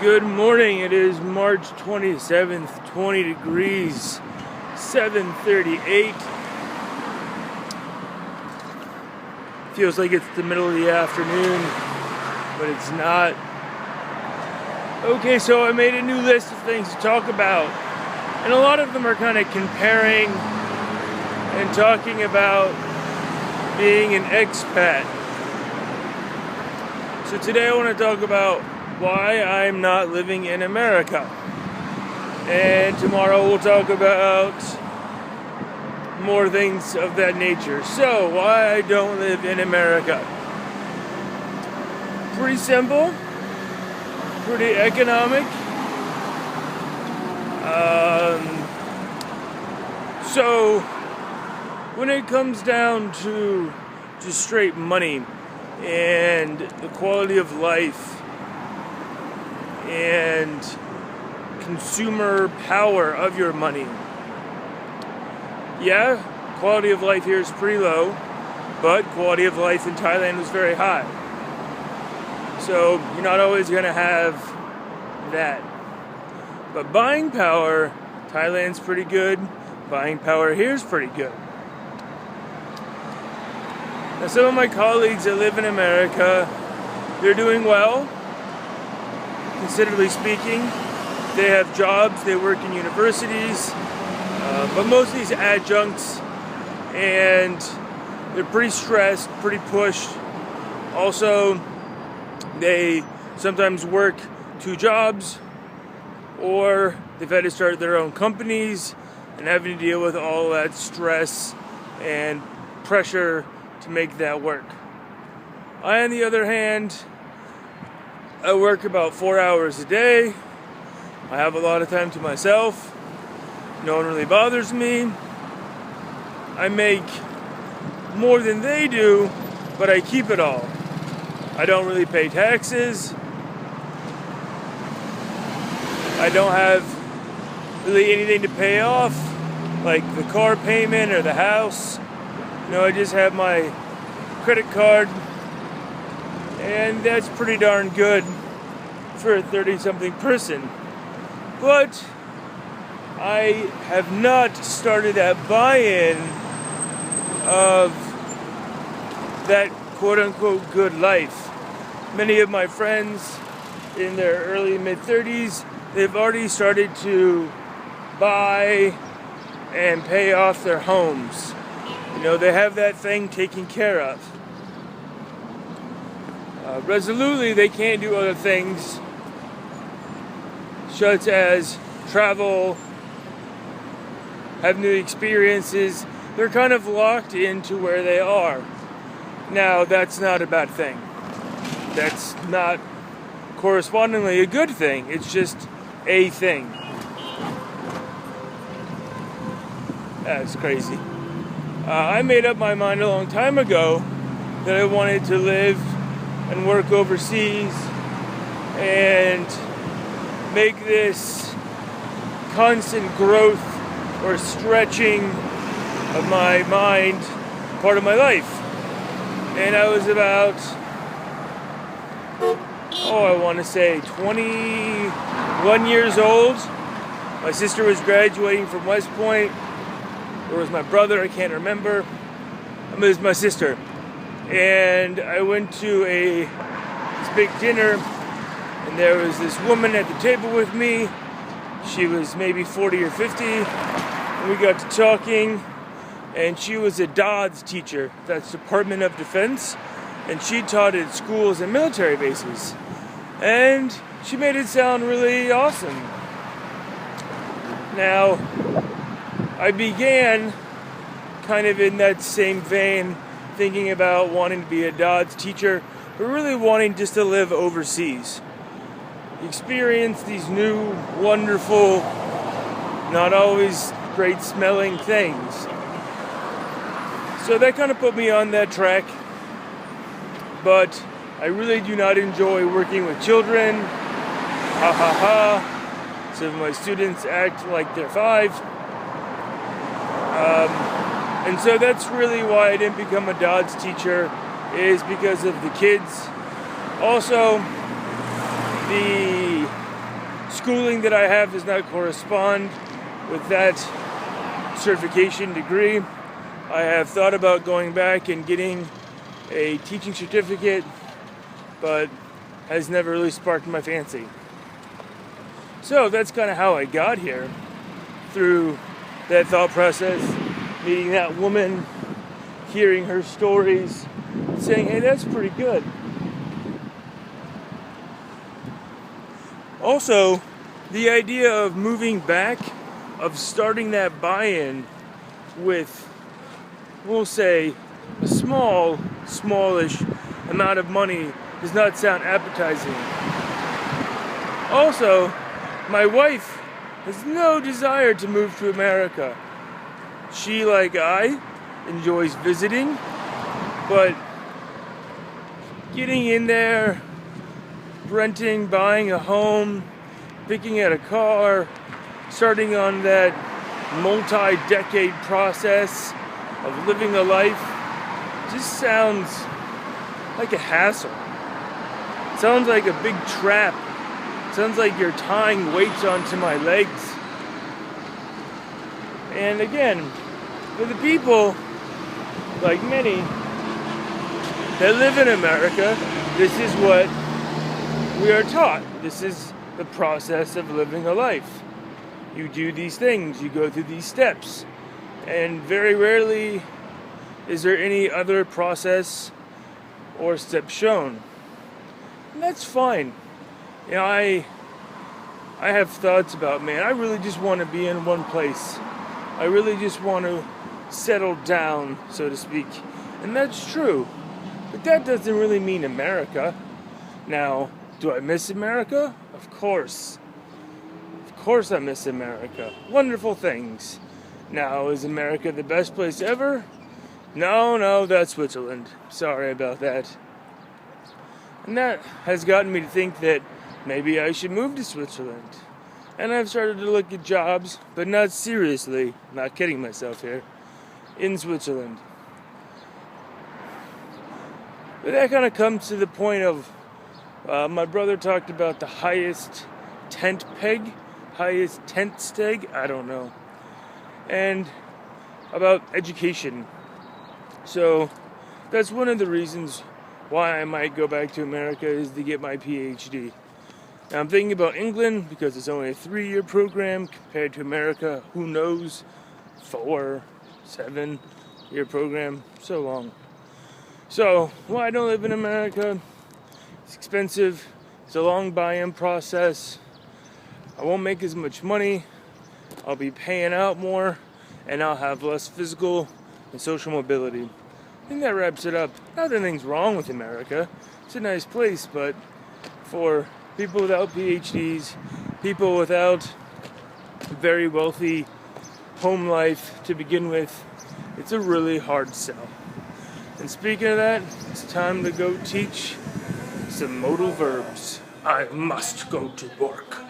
Good morning. It is March 27th, 20 degrees, 7:38. Feels like it's the middle of the afternoon, but it's not. Okay, so I made a new list of things to talk about, and a lot of them are kind of comparing and talking about being an expat. So today I want to talk about why I'm not living in America. And tomorrow we'll talk about more things of that nature. So, why I don't live in America. Pretty simple, pretty economic. So, when it comes down to just straight money and the quality of life and consumer power of your money. Yeah, quality of life here is pretty low, but quality of life in Thailand was very high. So you're not always going to have that. But buying power, Thailand's pretty good. Buying power here is pretty good. Now some of my colleagues that live in America, they're doing well. Considerably speaking, they have jobs, they work in universities, but most of these adjuncts, and they're pretty stressed, pretty pushed. Also, they sometimes work two jobs, or they've had to start their own companies and having to deal with all that stress and pressure to make that work. I, on the other hand, I work about 4 hours a day. I have a lot of time to myself. No one really bothers me. I make more than they do, but I keep it all. I don't really pay taxes. I don't have really anything to pay off, like the car payment or the house. I just have my credit card. And that's pretty darn good for a 30-something person. But I have not started that buy-in of that quote-unquote good life. Many of my friends in their early mid-30s, they've already started to buy and pay off their homes. They have that thing taken care of. Resolutely, they can't do other things, such as travel, have new experiences. They're kind of locked into where they are. Now, that's not a bad thing. That's not correspondingly a good thing. It's just a thing. That's crazy. I made up my mind a long time ago that I wanted to live and work overseas and make this constant growth or stretching of my mind part of my life. And I was about, I want to say 21 years old. My sister was graduating from West Point. Or was my brother? I can't remember. It was my sister. And I went to this big dinner, and there was this woman at the table with me. She was maybe 40 or 50, and we got to talking, and she was a DODS teacher, that's Department of Defense, and she taught at schools and military bases. And she made it sound really awesome. Now, I began kind of in that same vein, thinking about wanting to be a DODS teacher, but really wanting just to live overseas. Experience these new, wonderful, not always great smelling things. So that kind of put me on that track. But I really do not enjoy working with children. Ha ha ha. Some of my students act like they're 5. And so that's really why I didn't become a DODS teacher, is because of the kids. Also, the schooling that I have does not correspond with that certification degree. I have thought about going back and getting a teaching certificate, but has never really sparked my fancy. So that's kind of how I got here, through that thought process, meeting that woman, hearing her stories, saying, hey, that's pretty good. Also, the idea of moving back, of starting that buy-in with, we'll say, a smallish amount of money does not sound appetizing. Also, my wife has no desire to move to America. She, like I, enjoys visiting, but getting in there, renting, buying a home, picking out a car, starting on that multi-decade process of living a life, just sounds like a hassle. It sounds like a big trap. It sounds like you're tying weights onto my legs. And again, for the people, like many, that live in America, this is what we are taught. This is the process of living a life. You do these things, you go through these steps, and very rarely is there any other process or step shown. And that's fine. You know, I have thoughts about, man, I really just want to be in one place. I really just want to settle down, so to speak. And that's true. But that doesn't really mean America. Now, do I miss America? Of course. Of course I miss America. Wonderful things. Now, is America the best place ever? No, that's Switzerland. Sorry about that. And that has gotten me to think that maybe I should move to Switzerland. And I've started to look at jobs, but not seriously, not kidding myself here, in Switzerland. But that kind of comes to the point of, my brother talked about the highest tent steg, I don't know, and about education. So that's one of the reasons why I might go back to America, is to get my PhD. Now I'm thinking about England because it's only a 3-year program compared to America, who knows, 4, 7-year program, so long. So, why I don't live in America? It's expensive, it's a long buy-in process, I won't make as much money, I'll be paying out more, and I'll have less physical and social mobility. I think that wraps it up. Not that anything's wrong with America, it's a nice place, but for people without PhDs, people without very wealthy home life to begin with, it's a really hard sell. And speaking of that, it's time to go teach some modal verbs. I must go to work.